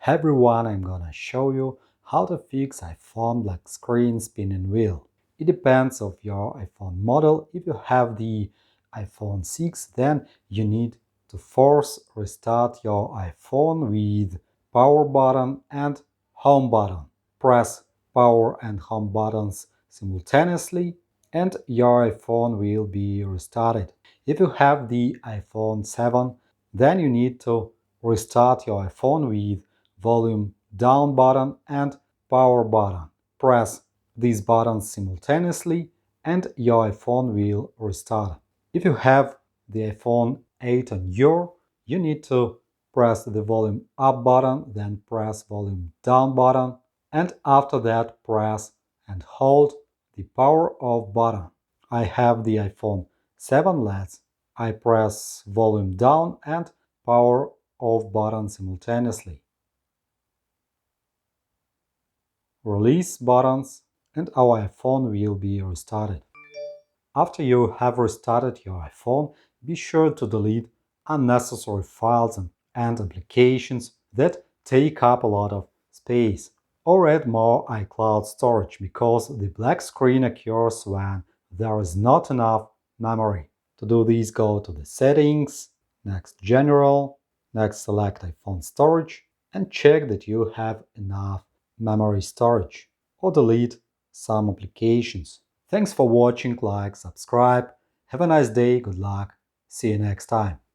Everyone, I'm gonna show you how to fix iPhone black screen spinning wheel. It depends of your iPhone model. If you have the iPhone 6, then you need to force restart your iPhone with power button and home button. Press power and home buttons simultaneously and your iPhone will be restarted. If you have the iPhone 7, then you need to restart your iPhone with volume down button and power button. Press these buttons simultaneously and your iPhone will restart. If you have the iPhone 8 on you need to press the volume up button, then press volume down button, and after that press and hold the power off button. I have the iPhone 7 LEDs. I press volume down and power off button simultaneously. Release buttons and our iPhone will be restarted. After you have restarted your iPhone, be sure to delete unnecessary files and applications that take up a lot of space. Or add more iCloud storage because the black screen occurs when there is not enough memory. To do this, go to the Settings, next General, next select iPhone Storage, and check that you have enough memory storage, or delete some applications. Thanks for watching, like, subscribe. Have a nice day, good luck, see you next time.